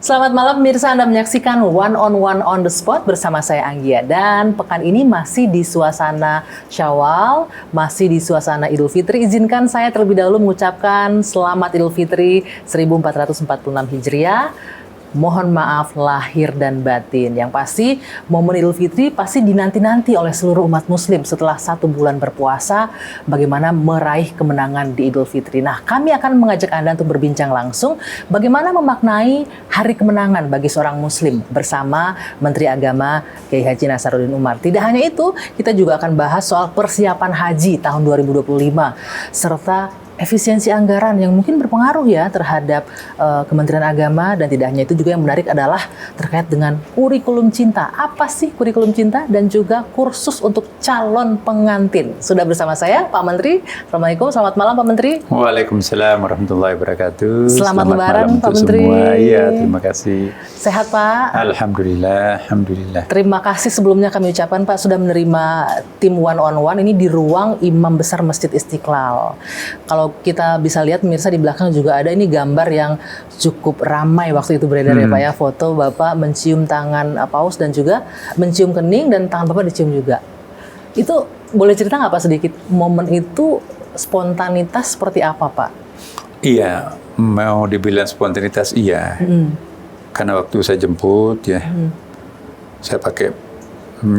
Selamat malam pemirsa, Anda menyaksikan One on the Spot bersama saya Anggia. Dan pekan ini masih di suasana Syawal, masih di suasana Idul Fitri. Izinkan saya terlebih dahulu mengucapkan Selamat Idul Fitri 1446 Hijriah. Mohon maaf lahir dan batin. Yang pasti momen Idul Fitri pasti dinanti-nanti oleh seluruh umat muslim setelah 1 bulan berpuasa, bagaimana meraih kemenangan di Idul Fitri. Nah, kami akan mengajak Anda untuk berbincang langsung bagaimana memaknai hari kemenangan bagi seorang muslim bersama Menteri Agama Kiai Haji Nasaruddin Umar. Tidak hanya itu, kita juga akan bahas soal persiapan haji tahun 2025 serta efisiensi anggaran yang mungkin berpengaruh ya terhadap Kementerian Agama. Dan tidak hanya itu, juga yang menarik adalah terkait dengan kurikulum cinta. Apa sih kurikulum cinta? Dan juga kursus untuk calon pengantin. Sudah bersama saya Pak Menteri. Assalamualaikum, selamat malam Pak Menteri. Waalaikumsalam warahmatullahi wabarakatuh. Selamat Lebaran Pak Menteri. Semua. Iya, terima kasih. Sehat Pak? Alhamdulillah, alhamdulillah. Terima kasih sebelumnya kami ucapkan Pak sudah menerima tim One on One ini di ruang Imam Besar Masjid Istiqlal. Kalau kita bisa lihat pemirsa di belakang juga ada ini gambar yang cukup ramai waktu itu beredar ya Pak ya, foto Bapak mencium tangan paus dan juga mencium kening dan tangan Bapak dicium juga. Itu boleh cerita nggak Pak sedikit momen itu spontanitas seperti apa Pak? Iya, mau dibilang spontanitas iya. Karena waktu saya jemput ya, saya pakai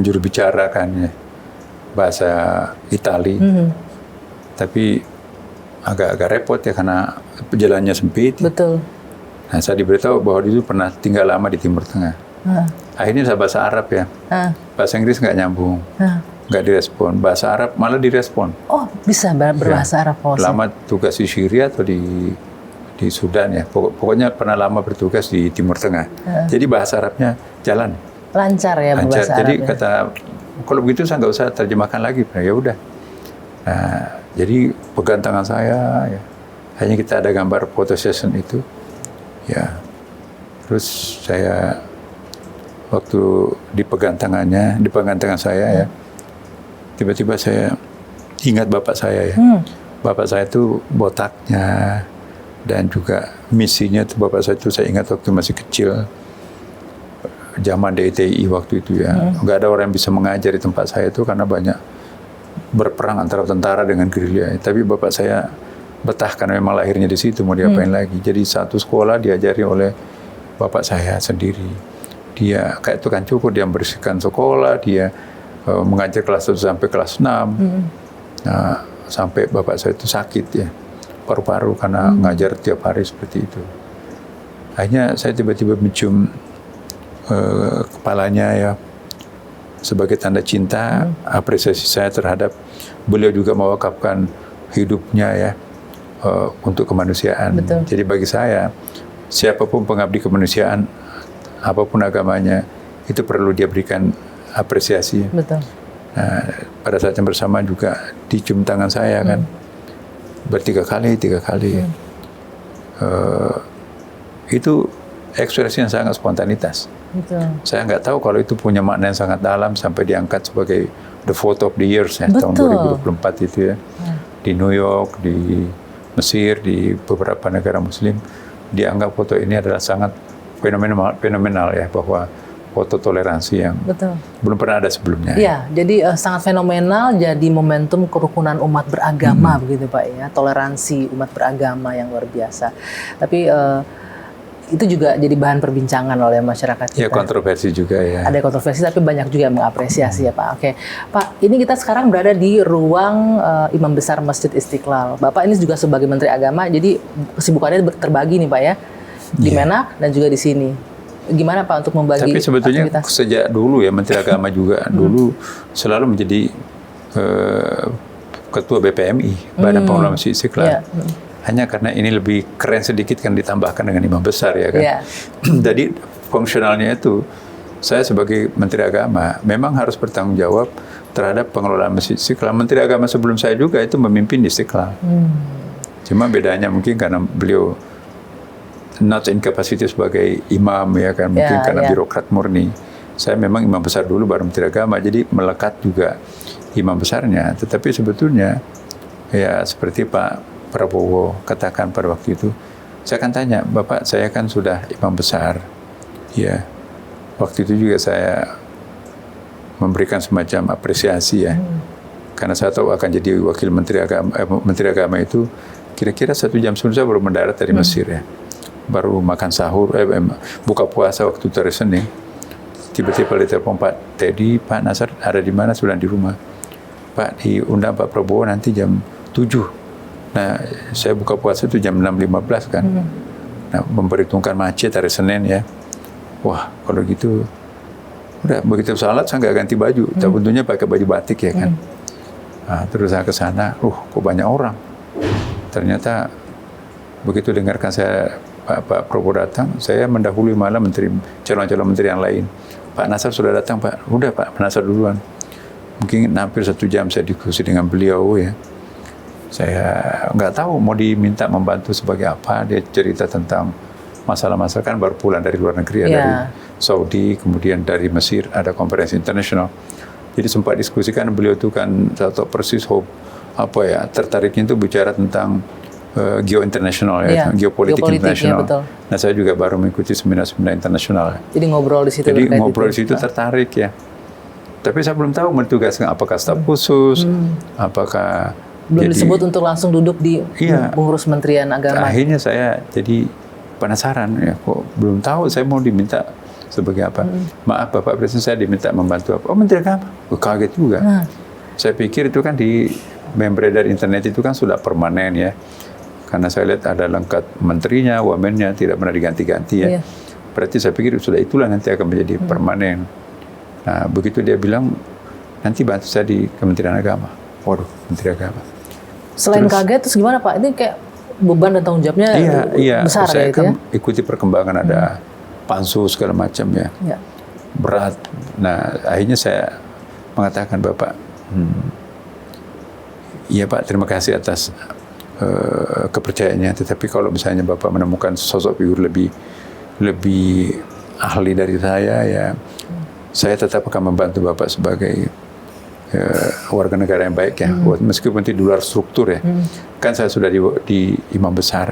juru bicara kan ya, bahasa Itali. Tapi agak repot ya karena jalannya sempit. Betul. Nah, saya diberitahu bahwa dia itu pernah tinggal lama di Timur Tengah. Akhirnya saya bahasa Arab ya. Bahasa Inggris nggak nyambung. Nggak direspon. Bahasa Arab malah direspon. Oh, bisa berbahasa Arab. Lama tugas di Syria atau di Sudan ya. Pokoknya pernah lama bertugas di Timur Tengah. Jadi bahasa Arabnya jalan. Lancar ya berbahasa Arab. Jadi ya. kata, kalau begitu saya nggak usah terjemahkan lagi. Ya udah. Nah, jadi pegang tangan saya, ya. Hanya kita ada gambar photo session itu, ya. Terus saya waktu dipegang tangan saya ya, tiba-tiba saya ingat bapak saya ya. Bapak saya itu botaknya dan juga misinya itu bapak saya itu saya ingat waktu masih kecil, zaman DITI waktu itu ya. Nggak ada orang yang bisa mengajar di tempat saya itu karena banyak berperang antara tentara dengan gerilya. Tapi bapak saya betah karena memang lahirnya di situ, mau diapain lagi. Jadi satu sekolah diajari oleh bapak saya sendiri. Dia kayak tukang cukur, dia membersihkan sekolah, dia mengajar kelas 1 sampai kelas 6. Nah, sampai bapak saya itu sakit ya, paru-paru karena ngajar tiap hari seperti itu. Akhirnya saya tiba-tiba mencium kepalanya ya, sebagai tanda cinta, apresiasi saya terhadap beliau juga mewakafkan hidupnya ya untuk kemanusiaan. Betul. Jadi bagi saya, siapapun pengabdi kemanusiaan, apapun agamanya, itu perlu dia berikan apresiasi. Betul. Nah, pada saat yang bersama juga dicium tangan saya kan, tiga kali. Itu ekspresi yang sangat spontanitas. Betul. Saya nggak tahu kalau itu punya makna yang sangat dalam sampai diangkat sebagai the photo of the years ya, tahun 2024 itu ya. Di New York, di Mesir, di beberapa negara Muslim dianggap foto ini adalah sangat fenomenal ya, bahwa foto toleransi yang belum pernah ada sebelumnya. Iya, jadi sangat fenomenal, jadi momentum kerukunan umat beragama begitu Pak ya, toleransi umat beragama yang luar biasa. Tapi itu juga jadi bahan perbincangan oleh masyarakat kita. Ya, kontroversi juga ya. Ada kontroversi tapi banyak juga yang mengapresiasi ya Pak. Oke, Pak, ini kita sekarang berada di ruang Imam Besar Masjid Istiqlal. Bapak ini juga sebagai Menteri Agama, jadi kesibukannya terbagi nih Pak ya, di Menak dan juga di sini. Gimana Pak untuk membagi aktivitas? Tapi sebetulnya sejak dulu ya Menteri Agama juga dulu selalu menjadi Ketua BPMI, Badan Pengelola Masjid Istiqlal. Hanya karena ini lebih keren sedikit kan ditambahkan dengan imam besar ya kan. Jadi fungsionalnya itu saya sebagai Menteri Agama memang harus bertanggung jawab terhadap pengelolaan Masjid Istiqlal. Menteri Agama sebelum saya juga itu memimpin di Istiqlal. Cuma bedanya mungkin karena beliau not in capacity sebagai imam ya kan, mungkin karena birokrat murni. Saya memang imam besar dulu baru Menteri Agama, jadi melekat juga imam besarnya. Tetapi sebetulnya ya seperti Pak Prabowo katakan pada waktu itu, saya akan tanya, Bapak saya kan sudah imam besar, Ya, waktu itu juga saya memberikan semacam apresiasi ya. Karena saya tahu akan jadi wakil Menteri Agama itu kira-kira 1 jam sebelum saya baru mendarat dari Mesir ya. Baru makan sahur, buka puasa waktu itu hari Senin. Tiba-tiba ditelepon Pak Teddy, Pak Nasar ada di mana? Sudah di rumah. Pak, diundang Pak Prabowo nanti jam 7. Nah, saya buka puasa itu jam 6.15 kan. Nah, memperhitungkan macet hari Senin ya. Wah, kalau gitu udah begitu salat saya nggak ganti baju, tentunya pakai baju batik ya kan. Nah, terus saya ke sana, kok banyak orang. Ternyata begitu dengarkan saya Pak Prabowo datang, saya mendahului malah calon-calon menteri yang lain. Pak Nasar sudah datang Pak, udah Pak Nasar duluan. Mungkin hampir 1 jam saya diskusi dengan beliau ya. Saya nggak tahu mau diminta membantu sebagai apa. Dia cerita tentang masalah-masalah, kan baru pulang dari luar negeri ya, dari Saudi, kemudian dari Mesir ada konferensi internasional. Jadi sempat diskusikan, beliau itu kan saya tahu persis tertariknya itu bicara tentang geo-internasional ya, geopolitik internasional. Ya, nah, saya juga baru mengikuti seminar-seminar internasional. Jadi ngobrol di situ. Jadi ngobrol di situ tertarik ya. Tapi saya belum tahu menugaskan apakah staf khusus, apakah belum disebut untuk langsung duduk di pengurus Kementerian Agama. Akhirnya saya jadi penasaran ya, kok belum tahu saya mau diminta sebagai apa. Maaf Bapak Presiden, saya diminta membantu apa? Oh, Menteri Agama. Kaget juga. Saya pikir itu kan di beredar internet itu kan sudah permanen ya. Karena saya lihat ada lengkap menterinya, wamennya, tidak pernah diganti-ganti ya. Berarti saya pikir sudah itulah nanti akan menjadi permanen. Nah, begitu dia bilang, nanti bantu saya di Kementerian Agama. Waduh, Menteri Agama. Selain kaget, terus gimana Pak? Ini kayak beban dan tanggung jawabnya besar saya ya itu kan ya? ikuti perkembangan, ada pansus segala macam ya. Berat. Nah, akhirnya saya mengatakan, Bapak, iya Pak, terima kasih atas kepercayaannya. Tetapi kalau misalnya Bapak menemukan sosok figur lebih ahli dari saya, ya saya tetap akan membantu Bapak sebagai warga negara yang baik ya. Meskipun di luar struktur ya. Kan saya sudah di imam besar.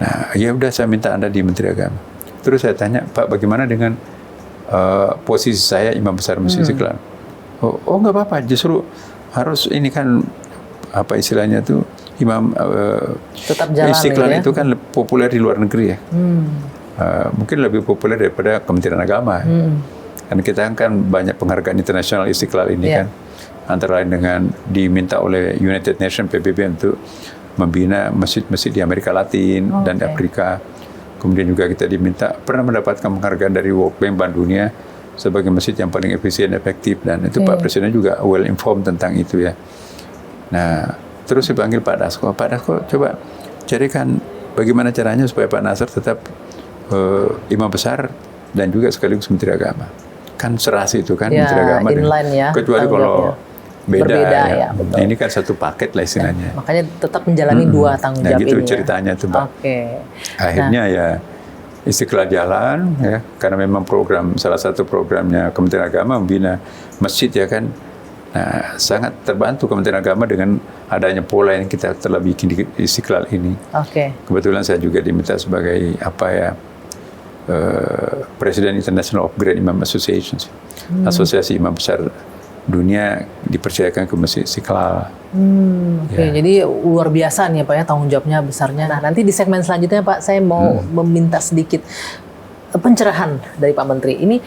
Nah, ya udah saya minta Anda di Menteri Agama. Terus saya tanya, Pak, bagaimana dengan posisi saya imam besar Masjid Istiqlal? Oh nggak apa-apa, justru harus ini kan apa istilahnya tuh imam tetap jalan Istiqlal ya? itu kan populer di luar negeri ya. Mungkin lebih populer daripada Kementerian Agama. Dan kita kan banyak penghargaan internasional Istiqlal ini kan. Antara lain dengan diminta oleh United Nations PBB untuk membina masjid-masjid di Amerika Latin dan di Afrika. Kemudian juga kita pernah mendapatkan penghargaan dari World Bank Dunia sebagai masjid yang paling efisien, efektif, dan itu Pak Presiden juga well informed tentang itu ya. Nah, terus dipanggil Pak Dasko. Pak Dasko, coba carikan bagaimana caranya supaya Pak Nasar tetap imam besar dan juga sekaligus Menteri Agama. Kan serasi itu kan Menteri Agama. Kecuali kalau berbeda ya. Nah, ini kan satu paket lah istilahnya. Makanya tetap menjalani dua tanggung jawab gitu ini. Ceritanya tuh, Pak. Akhirnya ya Istiqlal jalan ya, karena memang salah satu programnya Kementerian Agama membina masjid ya kan. Nah, sangat terbantu Kementerian Agama dengan adanya pola yang kita telah bikin di Istiqlal ini. Kebetulan saya juga diminta sebagai Presiden International of Grand Imam Associations, asosiasi imam besar dunia, dipercayakan ke Masjid Istiqlal. Jadi luar biasa nih Pak ya, tanggung jawabnya besarnya. Nah, nanti di segmen selanjutnya Pak, saya mau meminta sedikit pencerahan dari Pak Menteri. Ini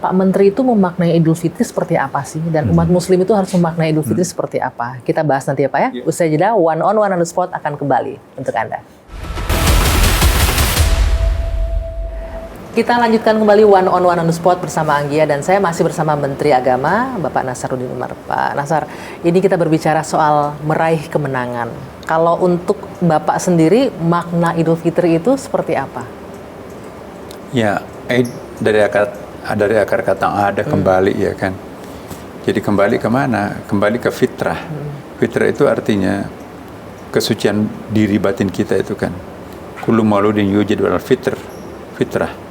Pak Menteri itu memaknai Idul Fitri seperti apa sih? Dan umat Muslim itu harus memaknai Idul Fitri seperti apa? Kita bahas nanti ya Pak ya. Usai jeda, One on One on the Spot akan kembali untuk Anda. Kita lanjutkan kembali One on One on the Spot bersama Anggia, dan saya masih bersama Menteri Agama, Bapak Nasaruddin Umar. Pak Nasar, ini kita berbicara soal meraih kemenangan. Kalau untuk Bapak sendiri, makna Idul Fitri itu seperti apa? Ya, dari akar kata ada kembali ya kan. Jadi kembali kemana? Kembali ke fitrah. Fitrah itu artinya kesucian diri batin kita itu kan. Kullu mauludin yujad wal fitrah.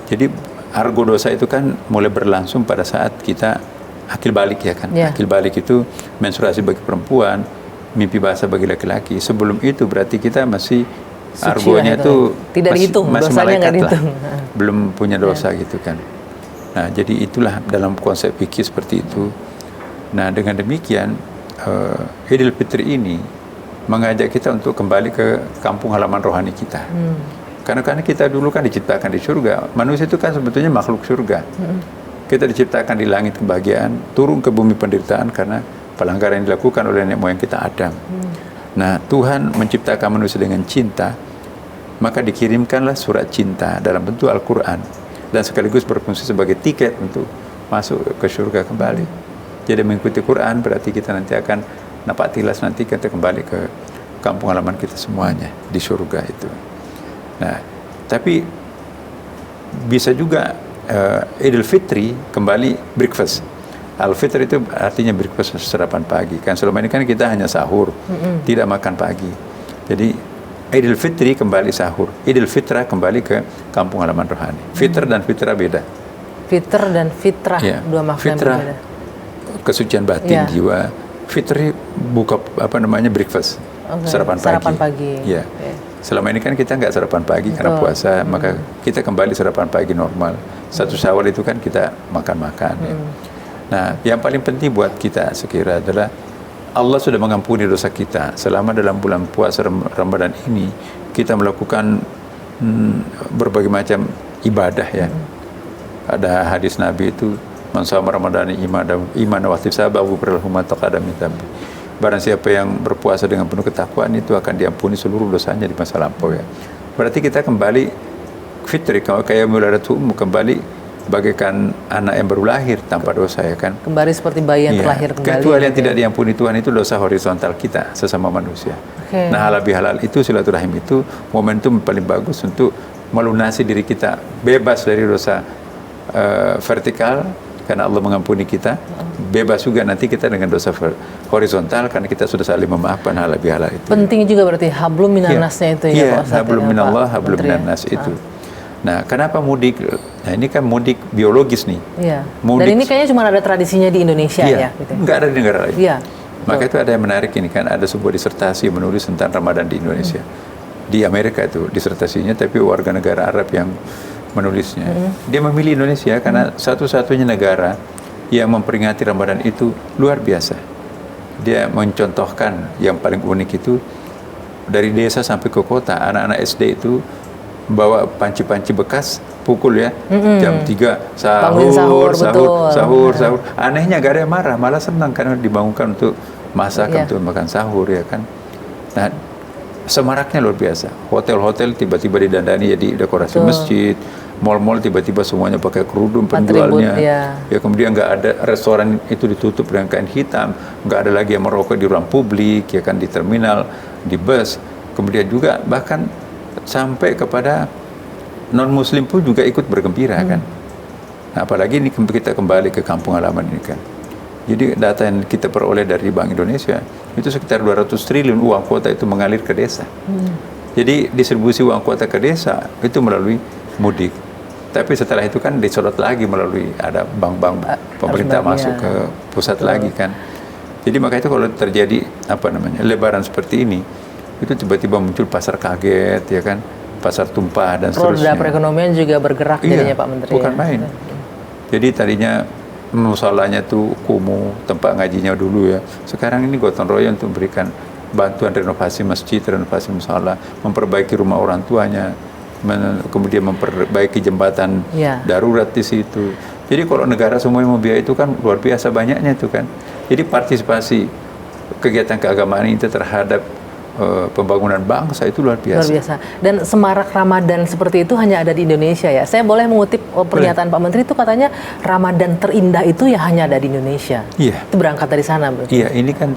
Jadi argo dosa itu kan mulai berlangsung pada saat kita akil balik ya kan. Akil balik itu menstruasi bagi perempuan, mimpi basah bagi laki-laki. Sebelum itu berarti kita masih Argonya itu tidak dihitung, masih dosanya nggak malaikat lah. dihitung. Belum punya dosa gitu kan. Nah, jadi itulah dalam konsep fikih seperti itu. Nah, dengan demikian Idul Fitri ini mengajak kita untuk kembali ke kampung halaman rohani kita. Karena kita dulu kan diciptakan di surga. Manusia itu kan sebetulnya makhluk surga. Kita diciptakan di langit kebahagiaan, turun ke bumi penderitaan karena pelanggaran yang dilakukan oleh nenek moyang kita Adam. Nah, Tuhan menciptakan manusia dengan cinta, maka dikirimkanlah surat cinta dalam bentuk Al-Quran dan sekaligus berfungsi sebagai tiket untuk masuk ke surga kembali. Jadi mengikuti Quran berarti kita nanti akan napak tilas, nanti kita kembali ke kampung halaman kita semuanya di surga itu. Nah, tapi bisa juga Idul Fitri kembali breakfast. Al-Fitr itu artinya breakfast, sarapan pagi. Kan selama ini kan kita hanya sahur, tidak makan pagi. Jadi Idul Fitri kembali sahur, Idul Fitrah kembali ke kampung halaman rohani. Fitr dan fitrah beda. Fitr dan fitrah, Ya. dua makna Fitrah, berbeda. kesucian batin jiwa. Fitri buka breakfast, sarapan pagi. Ya. Selama ini kan kita nggak sarapan pagi karena puasa, maka kita kembali sarapan pagi normal. 1 Syawal itu kan kita makan-makan. Ya. Nah, yang paling penting buat kita sekira adalah Allah sudah mengampuni dosa kita. Selama dalam bulan puasa Ramadan ini kita melakukan berbagai macam ibadah ya. Ada hadis Nabi itu, man shoma ramadhana iman wa ihtisaban ghufira lahu ma taqaddama min dhanbi. Barang siapa yang berpuasa dengan penuh ketakwaan itu akan diampuni seluruh dosanya di masa lampau ya. Berarti kita kembali fitri, kayak muladatu kembali bagaikan anak yang baru lahir tanpa dosa ya kan. Kembali seperti bayi yang terlahir kembali. Kecuali yang tidak diampuni Tuhan itu dosa horizontal kita sesama manusia. Nah, halal bihalal itu, silaturahim itu momentum paling bagus untuk melunasi diri kita, bebas dari dosa vertikal karena Allah mengampuni kita, bebas juga nanti kita dengan dosa horizontal karena kita sudah saling memaafkan halal bihalal itu. Penting juga berarti hablum minannasnya itu ya Pak Ustadz. Hablum minallah, hablum minannas itu. Nah, kenapa mudik? Nah, ini kan mudik biologis nih. Iya. Mudik, dan ini kayaknya cuma ada tradisinya di Indonesia ya. Gitu. Nggak ada di negara lain. Iya. Maka itu ada yang menarik ini kan, ada sebuah disertasi menulis tentang Ramadan di Indonesia. Di Amerika itu disertasinya, tapi warga negara Arab yang menulisnya. Dia memilih Indonesia karena satu-satunya negara yang memperingati Ramadan itu luar biasa. Dia mencontohkan yang paling unik itu dari desa sampai ke kota, anak-anak SD itu bawa panci-panci bekas, pukul ya, jam 3 sahur. Anehnya gak ada yang marah, malah senang karena dibangunkan untuk masak, untuk makan sahur ya kan. Nah, semaraknya luar biasa. Hotel-hotel tiba-tiba didandani jadi dekorasi masjid, mal-mal tiba-tiba semuanya pakai kerudung penjualnya. Ya kemudian nggak ada, restoran itu ditutup dengan kain hitam, nggak ada lagi yang merokok di ruang publik ya kan, di terminal, di bus. Kemudian juga bahkan sampai kepada non-muslim pun juga ikut bergembira kan. Nah, apalagi ini kita kembali ke kampung halaman ini kan. Jadi data yang kita peroleh dari Bank Indonesia itu sekitar 200 triliun uang kuota itu mengalir ke desa. Jadi distribusi uang kuota ke desa itu melalui mudik. Tapi setelah itu kan disorot lagi melalui ada bank-bank pemerintah masuk ke pusat lagi kan. Jadi maka itu kalau terjadi lebaran seperti ini, itu tiba-tiba muncul pasar kaget ya kan, pasar tumpah dan seterusnya. Roda perekonomian juga bergerak jadinya Pak Menteri. Bukan main. Jadi tadinya musolanya tuh kumuh, tempat ngajinya dulu ya. Sekarang ini gotong royong untuk memberikan bantuan renovasi masjid, renovasi musola, memperbaiki rumah orang tuanya, kemudian memperbaiki jembatan darurat di situ. Jadi kalau negara semuanya membiayai itu kan luar biasa banyaknya itu kan. Jadi partisipasi kegiatan keagamaan itu terhadap pembangunan bangsa itu luar biasa. Luar biasa. Dan semarak Ramadan seperti itu hanya ada di Indonesia ya. Saya boleh mengutip pernyataan Pak Menteri itu, katanya Ramadan terindah itu ya hanya ada di Indonesia. Iya. Itu berangkat dari sana berarti. Iya, ini kan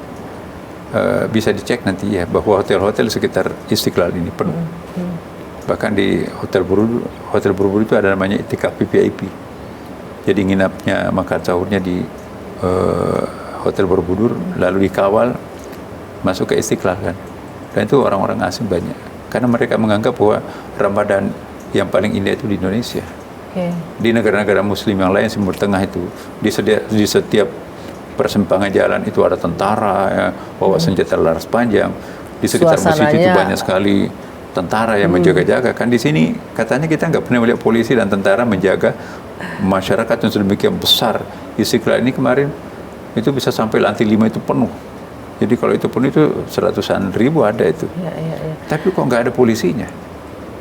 bisa dicek nanti ya bahwa hotel-hotel sekitar Istiqlal ini penuh. Bahkan di Hotel Borobudur itu ada namanya itikaf VIP. Jadi nginapnya, makan sahurnya di Hotel Borobudur, lalu dikawal masuk ke Istiqlal kan. Dan itu orang-orang asing banyak. Karena mereka menganggap bahwa Ramadan yang paling indah itu di Indonesia. Di negara-negara muslim yang lain, Timur Tengah itu, di setiap persimpangan jalan itu ada tentara ya, bawa senjata laras panjang. Di sekitar masjid itu banyak sekali tentara yang menjaga-jaga. Kan di sini katanya kita nggak pernah melihat polisi dan tentara menjaga masyarakat yang sedemikian besar. Istiqlal ini kemarin itu bisa sampai lantai 5 itu penuh. Jadi kalau itu penuh itu 100-an ribu ada itu. Ya. Tapi kok nggak ada polisinya?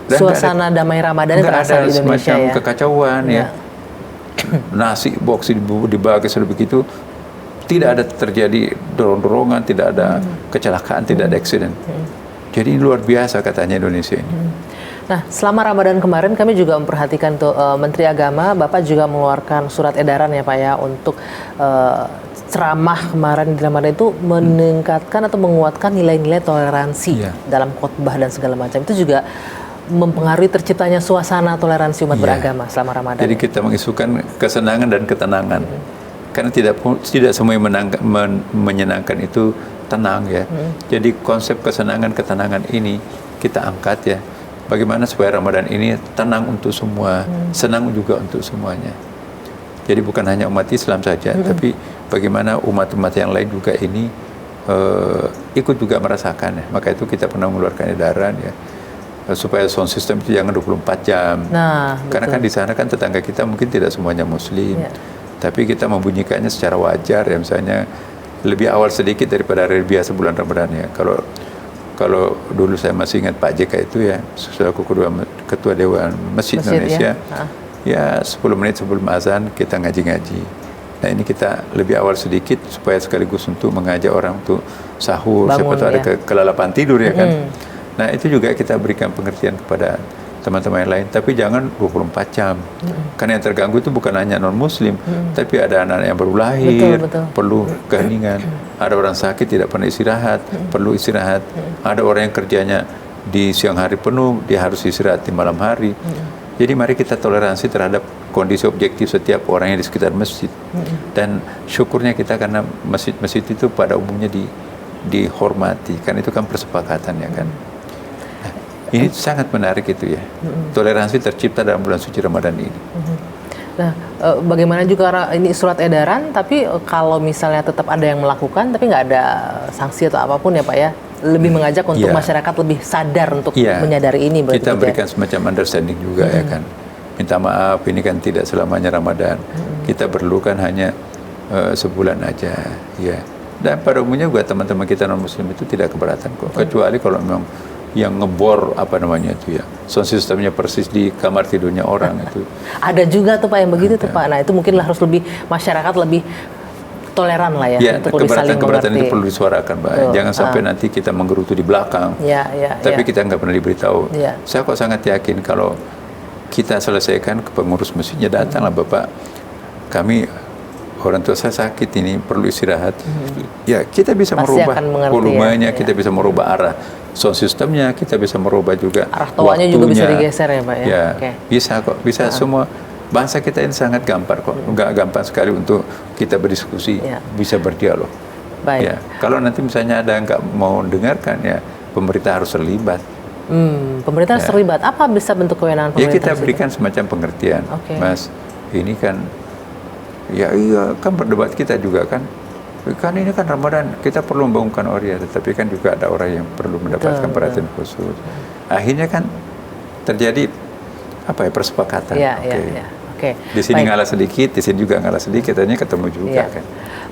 Dan Suasana damai Ramadan terasa di Indonesia semacam ya. kekacauan ya. Nasi box dibagi begitu, tidak ada terjadi dorong-dorongan, tidak ada kecelakaan, tidak ada accident. Jadi ini luar biasa katanya Indonesia ini. Nah, selama Ramadan kemarin kami juga memperhatikan tuh Menteri Agama, Bapak juga mengeluarkan surat edaran ya Pak ya untuk ceramah kemarin di Ramadan itu meningkatkan atau menguatkan nilai-nilai toleransi dalam khotbah dan segala macam. Itu juga mempengaruhi terciptanya suasana toleransi umat beragama selama Ramadan. Jadi kita mengisukan kesenangan dan ketenangan. Karena tidak semua yang menyenangkan itu tenang ya. Jadi konsep kesenangan ketenangan ini kita angkat ya. Bagaimana supaya Ramadan ini tenang untuk semua, senang juga untuk semuanya. Jadi bukan hanya umat Islam saja, tapi bagaimana umat-umat yang lain juga ini ikut juga merasakan ya. Maka itu kita pernah mengeluarkan edaran ya, supaya sound system itu jangan 24 jam. Karena kan di sana kan tetangga kita mungkin tidak semuanya Muslim, tapi kita membunyikannya secara wajar ya, misalnya lebih awal sedikit daripada hari biasa bulan Ramadan ya. Kalau dulu saya masih ingat Pak JK itu ya, selaku ketua Dewan Masjid Indonesia, ya 10 menit sebelum azan kita ngaji-ngaji. Nah ini kita lebih awal sedikit supaya sekaligus untuk mengajak orang untuk sahur, siapa tahu ada kelalapan tidur ya kan. Nah itu juga kita berikan pengertian kepada teman-teman yang lain, tapi jangan 24 jam. Karena yang terganggu itu bukan hanya non-muslim, tapi ada anak-anak yang baru lahir, perlu keheningan. Ada orang sakit tidak pernah istirahat, perlu istirahat. Ada orang yang kerjanya di siang hari penuh, dia harus istirahat di malam hari. Jadi mari kita toleransi terhadap kondisi objektif setiap orang yang di sekitar masjid. Dan syukurnya kita karena masjid-masjid itu pada umumnya dihormati, kan itu kan persepakatan ya kan. Ini sangat menarik itu ya. Toleransi tercipta dalam bulan suci Ramadan ini. Nah, bagaimana juga ini surat edaran, tapi kalau misalnya tetap ada yang melakukan, tapi nggak ada sanksi atau apapun ya Pak ya, lebih mengajak untuk masyarakat lebih sadar untuk menyadari ini. Kita berikan semacam understanding juga ya kan. Minta maaf, ini kan tidak selamanya Ramadan. Kita perlukan hanya sebulan aja ya. Dan pada umumnya juga teman-teman kita non-muslim itu tidak keberatan kok. Kecuali kalau memang yang ngebor apa namanya itu ya, sound systemnya persis di kamar tidurnya orang itu. Ada juga tuh Pak yang begitu tuh Pak. Nah itu mungkin harus lebih masyarakat lebih toleran lah ya, untuk lebih saling mengerti. Keberatan itu perlu disuarakan Pak. Jangan sampai nanti kita menggerutu di belakang. Tapi kita nggak pernah diberitahu. Saya kok sangat yakin kalau kita selesaikan, ke pengurus masjidnya datanglah Bapak, kami orang tua saya sakit ini perlu istirahat. Ya kita bisa pasti merubah volumenya, kita bisa merubah arah sound systemnya, kita bisa merubah juga arah toanya juga bisa digeser ya Pak ya. Ya bisa kok, bisa semua. Bangsa kita ini sangat gampang kok, nggak gampang sekali untuk kita berdiskusi, bisa berdialog. Baik. Ya, kalau nanti misalnya ada yang nggak mau dengarkan ya pemerintah harus terlibat. Pemerintah harus terlibat. Apa bisa bentuk kewenangan pemerintah? Ya kita berikan semacam pengertian, Mas. Ini kan ya iya kan berdebat kita juga kan ini kan Ramadan, kita perlu membangunkan orang, tetapi kan juga ada orang yang perlu mendapatkan perhatian khusus. Akhirnya kan terjadi persepakatan. Di sini ngalah sedikit, di sini juga ngalah sedikit, akhirnya ketemu juga kan.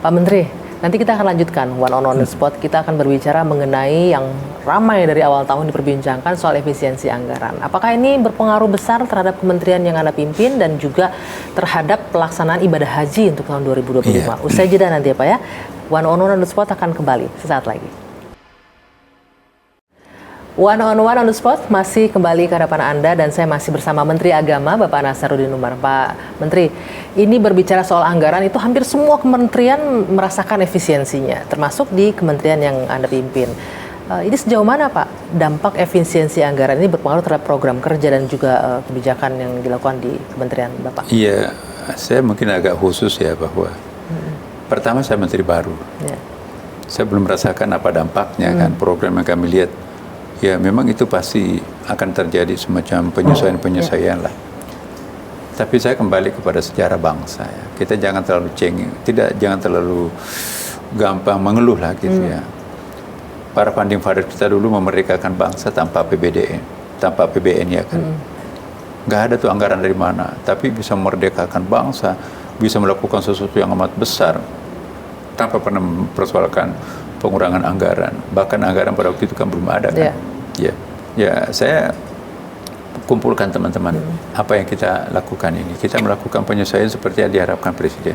Pak Menteri, nanti kita akan lanjutkan one on the spot. Kita akan berbicara mengenai yang ramai dari awal tahun diperbincangkan soal efisiensi anggaran. Apakah ini berpengaruh besar terhadap kementerian yang Anda pimpin dan juga terhadap pelaksanaan ibadah haji untuk tahun 2025? Usai jeda nanti ya Pak ya. One on the spot akan kembali sesaat lagi. One on the spot masih kembali ke hadapan Anda dan saya masih bersama Menteri Agama Bapak Nasaruddin Umar. Pak Menteri, ini berbicara soal anggaran itu hampir semua kementerian merasakan efisiensinya, termasuk di kementerian yang Anda pimpin. Ini sejauh mana Pak dampak efisiensi anggaran ini berpengaruh terhadap program kerja dan juga kebijakan yang dilakukan di kementerian Bapak? Iya, saya mungkin agak khusus ya bahwa pertama saya menteri baru. Saya belum merasakan apa dampaknya kan program yang kami lihat. Ya memang itu pasti akan terjadi semacam penyesuaian lah. Tapi saya kembali kepada sejarah bangsa ya. Kita jangan terlalu jangan terlalu gampang mengeluh lah gitu ya. para founding father kita dulu memerdekakan bangsa tanpa PBDN, tanpa APBN ya kan. Nggak ada tuh anggaran dari mana, tapi bisa memerdekakan bangsa, bisa melakukan sesuatu yang amat besar tanpa pernah mempersoalkan pengurangan anggaran. Bahkan anggaran pada waktu itu kan belum ada kan. Ya, saya kumpulkan teman-teman apa yang kita lakukan ini. Kita melakukan penyesuaian seperti yang diharapkan Presiden.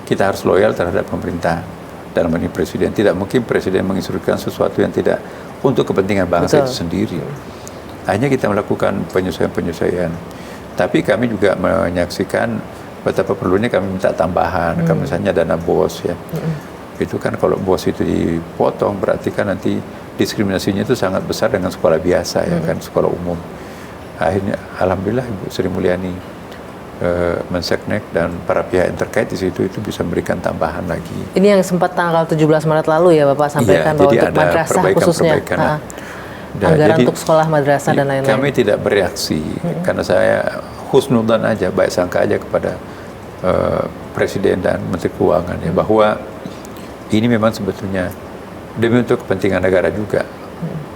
Kita harus loyal terhadap pemerintah. Dalam ini Presiden, tidak mungkin Presiden menginstruksikan sesuatu yang tidak untuk kepentingan bangsa itu sendiri. Hanya kita melakukan penyesuaian-penyesuaian. Tapi kami juga menyaksikan betapa perlunya kami minta tambahan. Kalau misalnya dana BOS ya. Itu kan kalau BOS itu dipotong berarti kan nanti diskriminasinya itu sangat besar dengan sekolah biasa ya kan, sekolah umum. Akhirnya alhamdulillah Ibu Sri Mulyani Menseknek dan para pihak yang terkait di situ itu bisa memberikan tambahan lagi. Ini yang sempat tanggal 17 Maret lalu ya Bapak sampaikan bahwa untuk madrasah khususnya. Anggaran untuk sekolah madrasah dan lain-lain. Kami tidak bereaksi karena saya husnudzan aja, baik sangka aja kepada Presiden dan Menteri Keuangan ya, bahwa ini memang sebetulnya demi untuk kepentingan negara juga.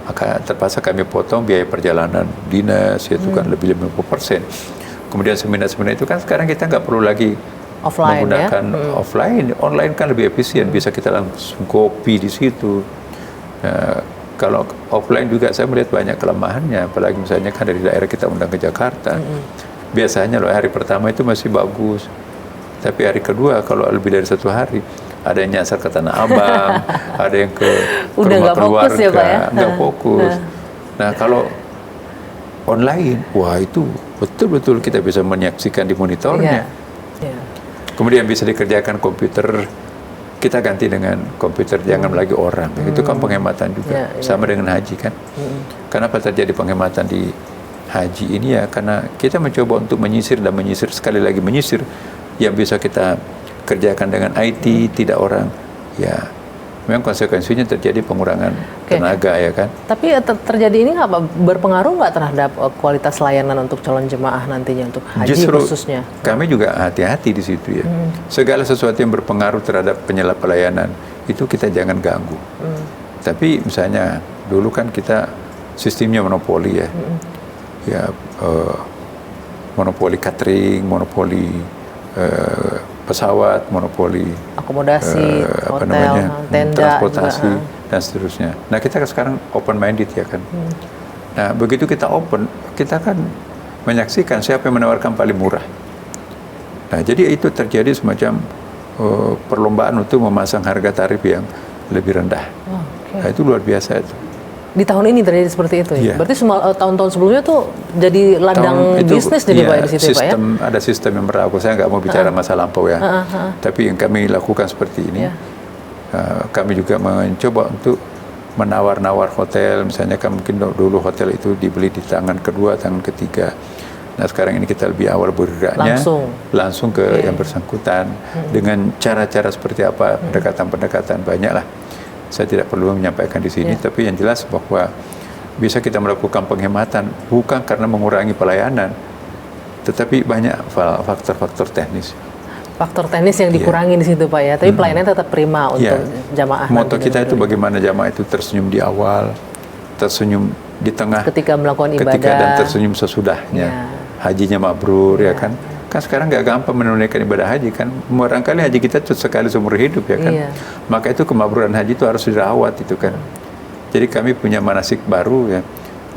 Maka terpaksa kami potong biaya perjalanan dinas itu kan lebih 50%. Kemudian seminar-seminar itu kan sekarang kita nggak perlu lagi offline, menggunakan offline, online kan lebih efisien, bisa kita langsung copy di situ. Kalau offline juga saya melihat banyak kelemahannya, apalagi misalnya kan dari daerah kita undang ke Jakarta. Biasanya loh hari pertama itu masih bagus, tapi hari kedua kalau lebih dari 1 hari ada yang nyasar ke Tanah Abang, ada yang ke rumah keluarga, ya, Pak, ya? nggak fokus. Nah kalau online, wah itu betul-betul kita bisa menyaksikan di monitornya. Kemudian bisa dikerjakan komputer, kita ganti dengan komputer, jangan lagi orang. Itu kan penghematan juga, sama dengan haji kan. Kenapa terjadi penghematan di haji ini ya? Karena kita mencoba untuk menyisir dan menyisir, sekali lagi menyisir yang bisa kita kerjakan dengan IT, tidak orang. Ya, memang konsekuensinya terjadi pengurangan tenaga ya kan. Tapi terjadi ini nggak berpengaruh nggak terhadap kualitas layanan untuk calon jemaah nantinya untuk haji khususnya? Kami juga hati-hati di situ ya. Segala sesuatu yang berpengaruh terhadap pelayanan itu kita jangan ganggu. Tapi misalnya dulu kan kita sistemnya monopoli ya. Ya monopoli catering, monopoli pesawat, monopoli akomodasi, hotel, tenda, transportasi dan seterusnya. Nah kita sekarang open minded ya kan. Nah begitu kita open, kita kan menyaksikan siapa yang menawarkan paling murah. Nah jadi itu terjadi semacam perlombaan untuk memasang harga tarif yang lebih rendah. Nah, itu luar biasa itu. Di tahun ini terjadi seperti itu ya? Berarti semua tahun-tahun sebelumnya tuh jadi ladang bisnis jadi Pak di situ Pak ya? Ada sistem yang berlaku, saya nggak mau bicara masa lampau ya. Tapi yang kami lakukan seperti ini, kami juga mencoba untuk menawar-nawar hotel, misalnya kan mungkin dulu hotel itu dibeli di tangan kedua, tangan ketiga. Nah sekarang ini kita lebih awal bergeraknya, langsung ke yang bersangkutan, dengan cara-cara seperti apa, pendekatan-pendekatan banyak lah. Saya tidak perlu menyampaikan di sini, tapi yang jelas bahwa bisa kita melakukan penghematan bukan karena mengurangi pelayanan, tetapi banyak faktor-faktor teknis. Faktor teknis yang dikurangi di situ Pak ya, tapi pelayanan tetap prima untuk jamaah. Moto kita itu bagaimana jamaah itu tersenyum di awal, tersenyum di tengah, ketika melakukan ibadah, dan tersenyum sesudahnya. Hajinya mabrur ya kan. Kan sekarang nggak gampang menunaikan ibadah haji kan, barangkali haji kita sekali seumur hidup ya kan. Maka itu kemabruran haji itu harus dirawat itu kan. Jadi kami punya manasik baru ya.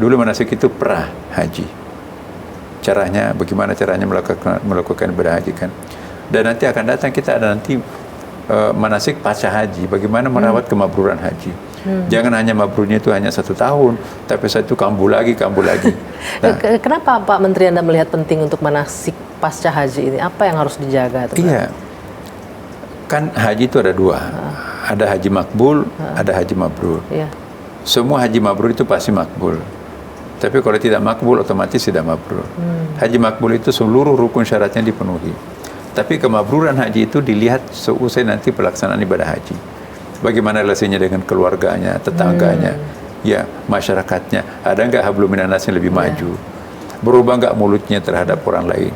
Dulu manasik itu pra haji. Caranya bagaimana caranya melakukan ibadah haji kan. Dan nanti akan datang kita ada nanti manasik pasca haji, bagaimana merawat kemabruran haji. Jangan hanya mabrurnya itu hanya 1 tahun, tapi itu kambuh lagi. Nah, kenapa Pak Menteri Anda melihat penting untuk manasik pasca haji ini? Apa yang harus dijaga? Iya, kan haji itu ada 2, ada haji makbul, ada haji mabrur. Semua haji mabrur itu pasti makbul, tapi kalau tidak makbul otomatis tidak mabrur. Haji makbul itu seluruh rukun syaratnya dipenuhi, tapi kemabruran haji itu dilihat seusai nanti pelaksanaan ibadah haji. Bagaimana relasinya dengan keluarganya, tetangganya, ya masyarakatnya. Ada nggak hablum minan nas yang lebih maju? Berubah nggak mulutnya terhadap orang lain?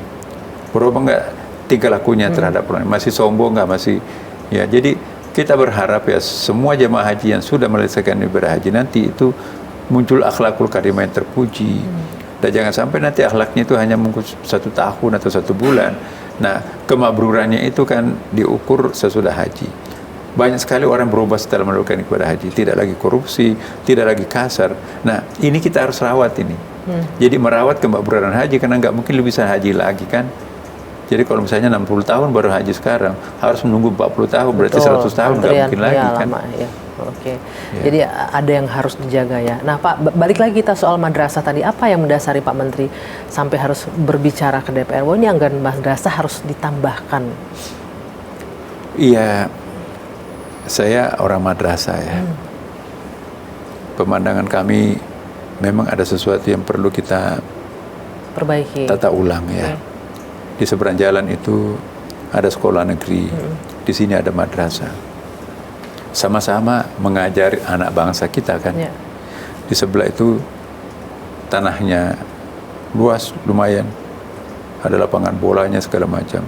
Berubah nggak tingkah lakunya terhadap orang lain? Masih sombong nggak? Masih ya. Jadi kita berharap ya semua jemaah haji yang sudah menyelesaikan ibadah haji nanti itu muncul akhlakul karimah yang terpuji. Dan jangan sampai nanti akhlaknya itu hanya mungkin 1 tahun atau 1 bulan. Nah, kemakbrurannya itu kan diukur sesudah haji. Banyak sekali orang berubah setelah melakukan ibadah haji. Tidak lagi korupsi, tidak lagi kasar. Nah, ini kita harus rawat ini. Jadi merawat kemakburan haji, karena nggak mungkin lu bisa haji lagi kan. Jadi kalau misalnya 60 tahun baru haji sekarang, harus menunggu 40 tahun, berarti 100 tahun nggak mungkin lagi kan. Lama, ya. Oke. Jadi ada yang harus dijaga ya. Nah Pak, balik lagi kita soal madrasah tadi. Apa yang mendasari Pak Menteri sampai harus berbicara ke DPR? Wah, ini anggaran madrasah harus ditambahkan. Iya, saya orang madrasah ya. Pemandangan kami memang ada sesuatu yang perlu kita perbaiki, tata ulang ya. Di seberang jalan itu ada sekolah negeri, di sini ada madrasah. Sama-sama mengajari anak bangsa kita kan. Di sebelah itu tanahnya luas lumayan, ada lapangan bolanya segala macam.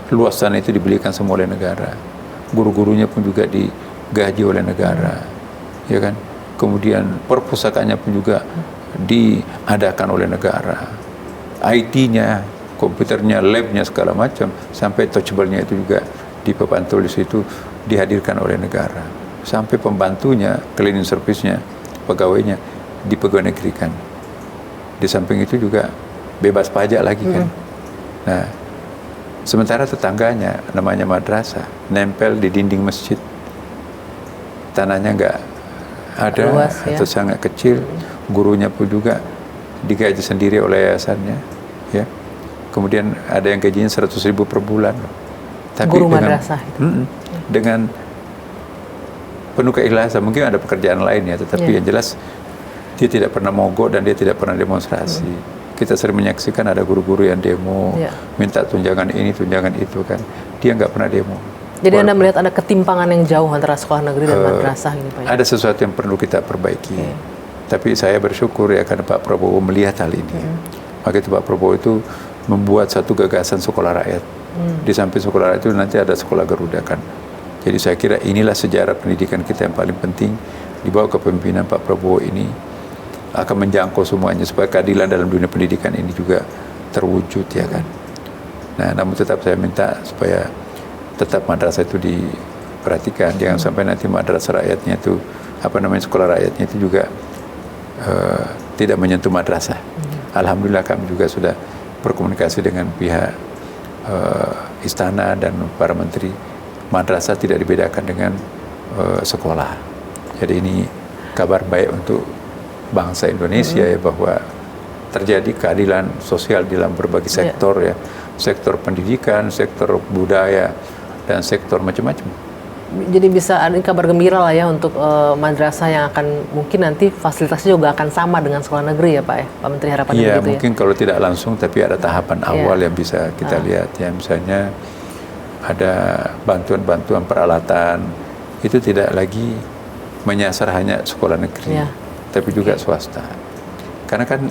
Luas tanah itu dibelikan semua oleh negara. Guru-gurunya pun juga digaji oleh negara, ya kan. Kemudian perpustakaannya pun juga diadakan oleh negara. IT-nya, komputernya, labnya segala macam, sampai touchable-nya itu juga di papan tulis itu dihadirkan oleh negara. Sampai pembantunya, cleaning service-nya, pegawainya dipegawai negerikan. Di samping itu juga bebas pajak lagi kan. Nah, sementara tetangganya namanya madrasah, nempel di dinding masjid. Tanahnya nggak ada luas, atau sangat kecil. Gurunya pun juga digaji sendiri oleh yayasannya, ya. Kemudian ada yang gajinya 100.000 per bulan. Tapi guru madrasah itu. Dengan penuh keikhlasan, mungkin ada pekerjaan lain ya, tetapi yang jelas dia tidak pernah mogok dan dia tidak pernah demonstrasi. Kita sering menyaksikan ada guru-guru yang demo, minta tunjangan ini, tunjangan itu kan. Dia nggak pernah demo. Jadi Anda melihat ada ketimpangan yang jauh antara sekolah negeri dan madrasah ini Pak? Ada sesuatu yang perlu kita perbaiki. Tapi saya bersyukur ya karena Pak Prabowo melihat hal ini. Maka itu Pak Prabowo itu membuat satu gagasan sekolah rakyat. Di samping sekolah rakyat itu nanti ada sekolah Garuda kan. Jadi saya kira inilah sejarah pendidikan kita yang paling penting, di bawah kepemimpinan Pak Prabowo ini akan menjangkau semuanya supaya keadilan dalam dunia pendidikan ini juga terwujud ya kan. Nah, namun tetap saya minta supaya tetap madrasah itu diperhatikan, jangan sampai nanti madrasah rakyatnya itu sekolah rakyatnya itu juga tidak menyentuh madrasah. Alhamdulillah kami juga sudah berkomunikasi dengan pihak istana dan para menteri. Madrasah tidak dibedakan dengan sekolah. Jadi ini kabar baik untuk bangsa Indonesia ya, bahwa terjadi keadilan sosial dalam berbagai sektor ya, sektor pendidikan, sektor budaya, dan sektor macam-macam. Jadi bisa ada kabar gembira lah ya untuk madrasah yang akan mungkin nanti fasilitasnya juga akan sama dengan sekolah negeri ya Pak ya, Pak Menteri, harapannya begitu ya? Iya, mungkin kalau tidak langsung tapi ada tahapan awal yang bisa kita lihat ya, misalnya ada bantuan-bantuan peralatan, itu tidak lagi menyasar hanya sekolah negeri, tapi juga swasta. Karena kan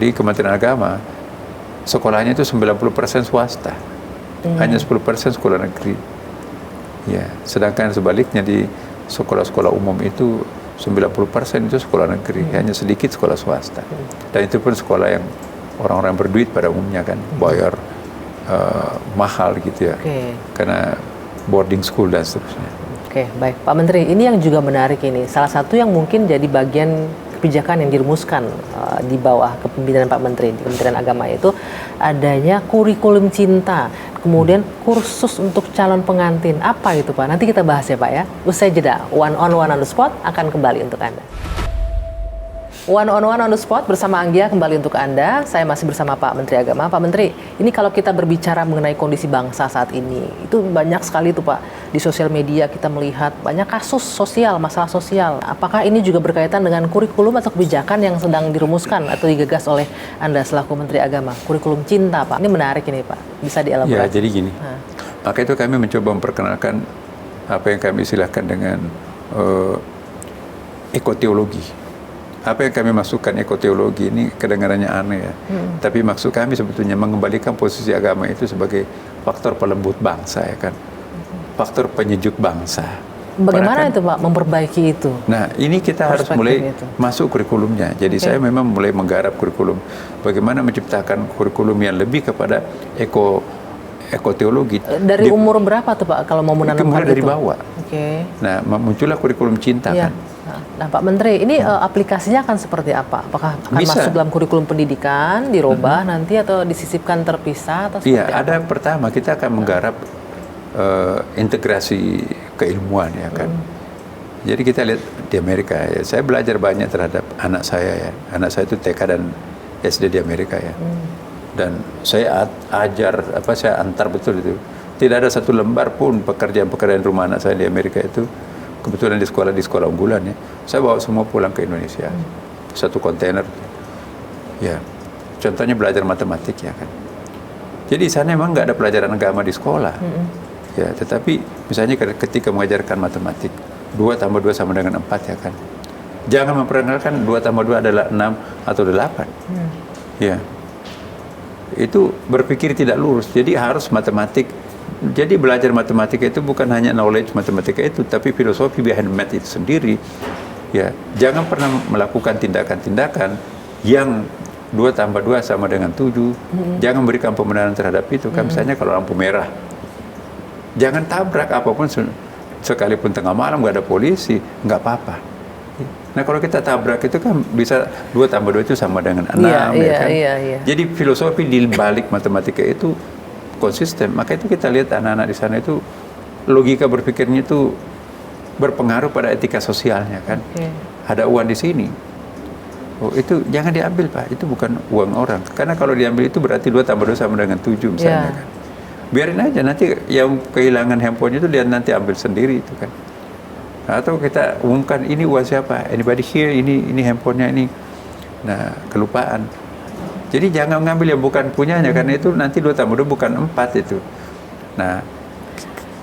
di Kementerian Agama sekolahnya itu 90% swasta, hanya 10% sekolah negeri. Ya, sedangkan sebaliknya di sekolah-sekolah umum itu 90% itu sekolah negeri, hanya sedikit sekolah swasta. Dan itu pun sekolah yang orang-orang berduit pada umumnya kan, bayar mahal gitu ya, karena boarding school dan seterusnya. Oke, baik Pak Menteri, ini yang juga menarik ini. Salah satu yang mungkin jadi bagian kebijakan yang dirumuskan di bawah kepemimpinan Pak Menteri di Kementerian Agama itu adanya kurikulum cinta, kemudian kursus untuk calon pengantin. Apa itu Pak? Nanti kita bahas ya Pak ya. Usai jeda, one on the spot akan kembali untuk Anda. One on the spot bersama Anggia kembali untuk Anda. Saya masih bersama Pak Menteri Agama. Pak Menteri, ini kalau kita berbicara mengenai kondisi bangsa saat ini, itu banyak sekali tuh Pak. Di sosial media kita melihat banyak kasus sosial, masalah sosial. Apakah ini juga berkaitan dengan kurikulum atau kebijakan yang sedang dirumuskan atau digagas oleh Anda selaku Menteri Agama? Kurikulum cinta Pak, ini menarik ini Pak. Bisa dielaborasi? Ya, jadi gini. Maka itu kami mencoba memperkenalkan apa yang kami istilahkan dengan ekoteologi. Apa yang kami masukkan ekoteologi ini kedengarannya aneh ya. Tapi maksud kami sebetulnya mengembalikan posisi agama itu sebagai faktor pelembut bangsa ya kan. faktor penyejuk bangsa. Bagaimana Padahal itu Pak memperbaiki itu? Nah, ini kita harus Perspektif mulai itu. masuk kurikulumnya. Jadi saya memang mulai menggarap kurikulum. Bagaimana menciptakan kurikulum yang lebih kepada ekoteologi. Dari umur berapa tuh Pak kalau mau menanamkan mulai itu? dari bawah. Oke. Nah, muncullah kurikulum cinta Iya. kan. Nah Pak Menteri, ini aplikasinya akan seperti apa? Apakah akan Bisa. masuk dalam kurikulum pendidikan, dirubah nanti atau disisipkan terpisah atau seperti Iya, apa? ada pertama kita akan menggarap integrasi keilmuan ya kan. Jadi kita lihat di Amerika ya, saya belajar banyak terhadap anak saya ya. Anak saya itu TK dan SD di Amerika ya. Dan saya saya antar betul itu. Tidak ada satu lembar pun pekerjaan rumah anak saya di Amerika itu. Kebetulan di sekolah unggulan ya. Saya bawa semua pulang ke Indonesia. Satu kontainer. Ya. Contohnya belajar matematik ya kan. Jadi di sana memang nggak ada pelajaran agama di sekolah. Ya, tetapi misalnya ketika mengajarkan matematik, 2 tambah 2 sama dengan 4 ya kan. Jangan memperkenalkan 2 tambah 2 adalah 6 atau 8. Ya. Itu berpikir tidak lurus. Jadi harus matematik. Jadi belajar matematika itu bukan hanya knowledge matematika itu, tapi filosofi behind math itu sendiri. Ya, jangan pernah melakukan tindakan-tindakan yang 2 tambah 2 sama dengan 7. Jangan berikan pembenaran terhadap itu. Kan misalnya kalau lampu merah, jangan tabrak apapun, sekalipun tengah malam nggak ada polisi, nggak apa-apa. Nah kalau kita tabrak itu kan bisa 2 tambah 2 itu sama dengan 6 ya kan. Iya. Jadi filosofi di balik matematika itu konsisten. Maka itu kita lihat anak-anak di sana itu logika berpikirnya itu berpengaruh pada etika sosialnya kan. Ada uang di sini. Oh itu jangan diambil Pak, itu bukan uang orang. Karena kalau diambil itu berarti 2 tambah 2 sama dengan 7 misalnya kan. Biarin aja nanti yang kehilangan handphonenya itu dia nanti ambil sendiri itu kan. Atau kita umumkan ini uang siapa? Anybody here? Ini handphonenya ini. Nah, kelupaan. Jadi jangan ngambil yang bukan punyanya karena itu nanti 2 tambah 2 bukan 4 itu. Nah,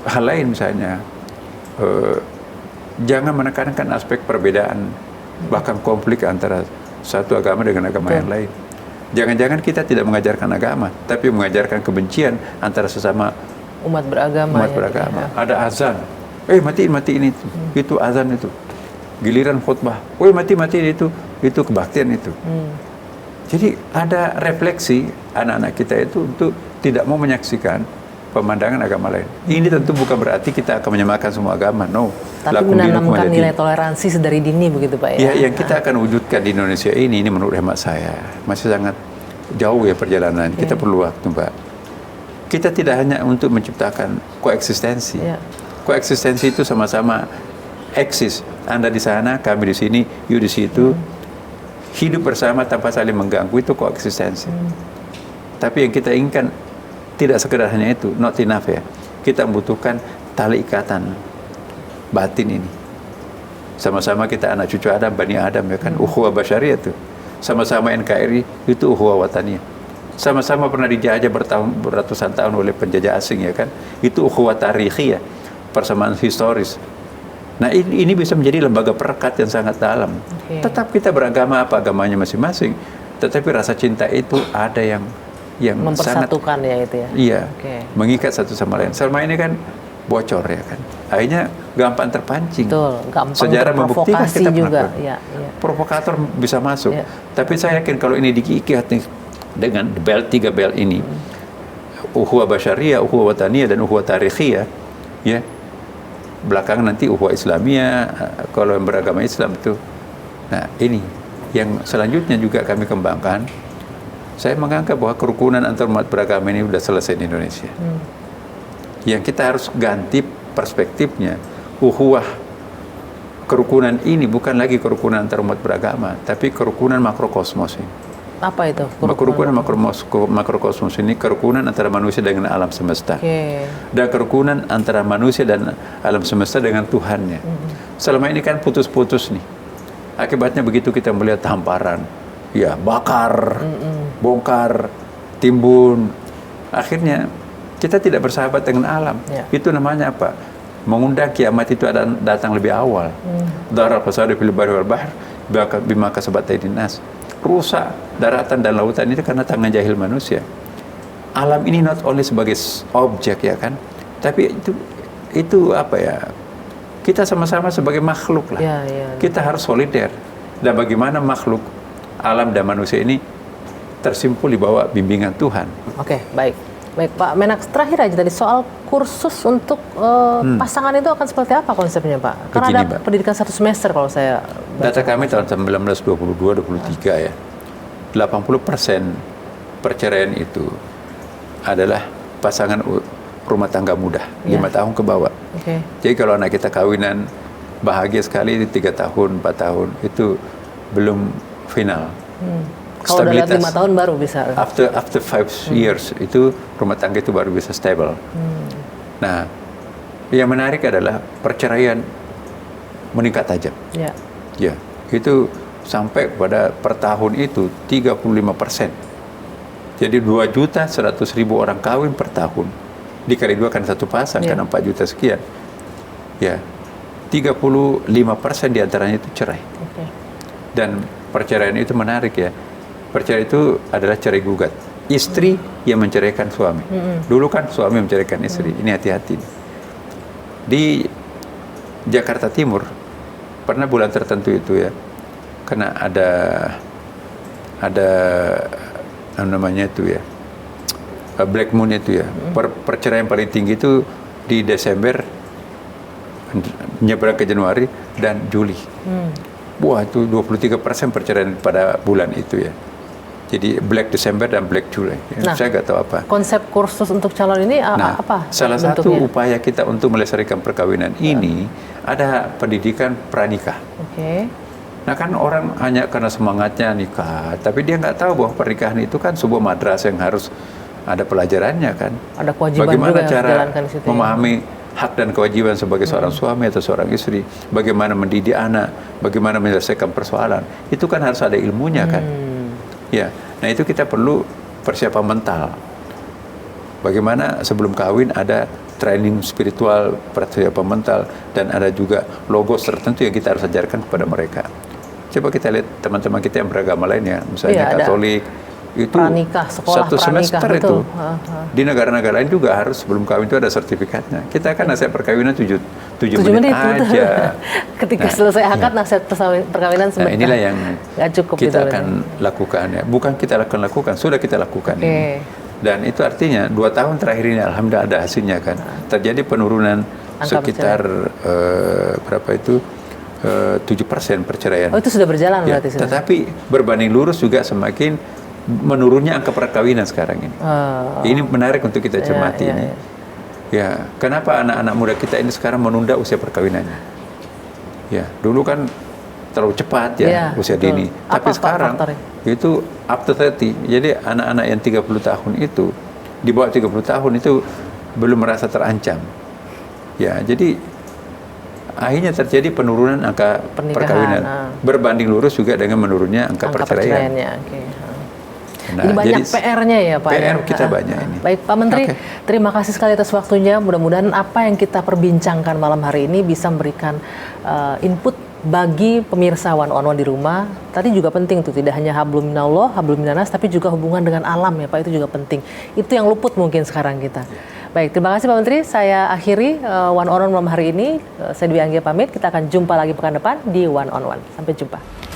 hal lain misalnya jangan menekankan aspek perbedaan bahkan konflik antara satu agama dengan agama yang lain. Jangan-jangan kita tidak mengajarkan agama, tapi mengajarkan kebencian antara sesama umat beragama. Ya. Ada azan, matiin itu, itu azan itu. Giliran khutbah, matiin itu kebaktian itu. Jadi ada refleksi anak-anak kita itu untuk tidak mau menyaksikan pemandangan agama lain. Ini tentu bukan berarti kita akan menyamakan semua agama, no. Tapi menanamkan nilai toleransi sedari dini begitu Pak ya? Ya, yang kita akan wujudkan di Indonesia ini menurut hemat saya masih sangat jauh ya perjalanan. Kita perlu waktu Mbak. Kita tidak hanya untuk menciptakan koeksistensi. Koeksistensi itu sama-sama eksis. Anda di sana, kami di sini, you di situ. Hidup bersama tanpa saling mengganggu itu koeksistensi. Tapi yang kita inginkan tidak sekedar hanya itu, not enough ya. Kita membutuhkan tali ikatan batin ini. Sama-sama kita anak cucu Adam, Bani Adam ya kan, ukhuwah basyariyah itu. Sama-sama NKRI itu ukhuwah wataniyah. Sama-sama pernah dijajah beratusan tahun oleh penjajah asing ya kan. Itu ukhuwah tarikhiyah, persamaan historis. Nah ini bisa menjadi lembaga perekat yang sangat dalam. Tetap kita beragama apa agamanya masing-masing, tetapi rasa cinta itu ada yang mempersatukan sangat, ya itu ya. Iya, mengikat satu sama lain. Selama ini kan bocor ya kan. Akhirnya gampang terpancing. Betul, gampang sejarah membuktikan kita juga. Provokator bisa masuk. Tapi saya yakin kalau ini diikat dengan tiga belt ini, ukhuwah basyariyah, ukhuwah wataniyah dan ukhuwah tarikhiyah, ya. Belakangan nanti ukhuwah Islamiyah kalau yang beragama Islam itu. Nah, ini yang selanjutnya juga kami kembangkan. Saya menganggap bahwa kerukunan antar umat beragama ini sudah selesai di Indonesia. Yang kita harus ganti perspektifnya. Ukhuwah kerukunan ini bukan lagi kerukunan antar umat beragama, tapi kerukunan makrokosmos ini. Apa itu? Kerukunan makrokosmos ini kerukunan antara manusia dengan alam semesta. Dan kerukunan antara manusia dan alam semesta dengan Tuhannya. Selama ini kan putus-putus nih. Akibatnya begitu kita melihat hamparan, ya bakar, bongkar, timbun. Akhirnya kita tidak bersahabat dengan alam. Itu namanya apa? Mengundang kiamat itu datang lebih awal. Darar fasadu fil barri wal bahr bima kasabat aydin nas. Rusak daratan dan lautan itu karena tangan jahil manusia. Alam ini not only sebagai objek ya kan, tapi itu apa ya? Kita sama-sama sebagai makhluk lah. Ya, ya. Kita harus solider. Dan bagaimana makhluk alam dan manusia ini tersimpul di bawah bimbingan Tuhan. Oke, baik. Baik, Pak Menak, terakhir aja tadi soal kursus untuk pasangan itu akan seperti apa konsepnya, Pak? Karena Begini, ada Mbak. pendidikan 1 semester kalau saya baca. Data kami tahun 1922-23 ya, 80% perceraian itu adalah pasangan rumah tangga muda, Ya. 5 tahun ke bawah. Oke. Jadi kalau anak kita kawinan bahagia sekali di 3 tahun, 4 tahun, itu belum final. Kalau udah lihat 5 tahun baru bisa. After 5 years itu rumah tangga itu baru bisa stable. Nah, yang menarik adalah perceraian meningkat tajam. Ya. Ya, itu sampai pada per tahun itu 35%. Jadi 2.100.000 orang kawin per tahun. Dikali 2 kan satu pasang, Ya. kan 4 juta sekian. Ya, 35% diantaranya itu cerai. Oke. Dan perceraian itu menarik ya. Perceraian itu adalah cerai gugat. Istri yang menceraikan suami. Dulu kan suami menceraikan istri. Ini hati-hati. Di Jakarta Timur, pernah bulan tertentu itu ya, karena ada apa namanya itu ya, Black Moon itu ya. Perceraian paling tinggi itu di Desember, nyebrang ke Januari dan Juli. Wah, itu 23% perceraian pada bulan itu ya. Jadi Black Desember dan Black July. Nah, saya nggak tahu apa. Konsep kursus untuk calon ini Nah, apa? salah satu bentuknya? upaya kita untuk melestarikan perkawinan ini ada pendidikan pranikah. Oke. Nah kan orang hanya karena semangatnya nikah, tapi dia nggak tahu bahwa pernikahan itu kan sebuah madrasah yang harus ada pelajarannya kan. Ada kewajiban Bagaimana juga yang harus cara dijalankan di situ ya. memahami hak dan kewajiban sebagai seorang suami atau seorang istri, bagaimana mendidik anak, bagaimana menyelesaikan persoalan, itu kan harus ada ilmunya kan. Ya, nah itu kita perlu persiapan mental. Bagaimana sebelum kawin ada training spiritual, persiapan mental, dan ada juga logos tertentu yang kita harus ajarkan kepada mereka. Coba kita lihat teman-teman kita yang beragama lain ya, misalnya Iya, ada Katolik, itu pranikah, sekolah 1 pranikah, semester betul. itu. Di negara-negara lain juga harus sebelum kawin itu ada sertifikatnya. Kita kan nasihat perkawinan 7 menit betul. aja. Ketika Nah, selesai akad nasihat perkawinan Nah, sebentar. inilah yang Nggak cukup kita gitu, akan lakukan ya. Bukan kita lakukan, sudah kita lakukan Oke. ini. Dan itu artinya 2 tahun terakhir ini alhamdulillah ada hasilnya kan. Terjadi penurunan Angka sekitar berapa itu 7% perceraian. Oh, itu sudah berjalan Ya, berarti sudah. tetapi berbanding lurus juga semakin menurunnya angka perkawinan sekarang ini. Ini menarik untuk kita cermati ini. Ya, kenapa anak-anak muda kita ini sekarang menunda usia perkawinannya? Ya, dulu kan terlalu cepat ya, Ya, usia betul. dini. Apa, Tapi Pak, sekarang faktornya? itu up to 30. Jadi anak-anak yang 30 tahun itu, di bawah 30 tahun itu belum merasa terancam. Ya, jadi akhirnya terjadi penurunan angka Pernikahan, perkawinan. Berbanding lurus juga dengan menurunnya angka perceraian. perceraiannya. Oke. Nah, Jadi banyak jadi PR-nya ya Pak. PR ya? kita banyak ini. Baik Pak Menteri, Oke. terima kasih sekali atas waktunya. Mudah-mudahan apa yang kita perbincangkan malam hari ini bisa memberikan input bagi pemirsa One on One di rumah. Tadi juga penting tuh, tidak hanya hablum minallah, hablum minanas, tapi juga hubungan dengan alam ya Pak, itu juga penting. Itu yang luput mungkin sekarang kita. Baik, terima kasih Pak Menteri. Saya akhiri One on One malam hari ini. Saya Dwi Anggia pamit. Kita akan jumpa lagi pekan depan di One on One. Sampai jumpa.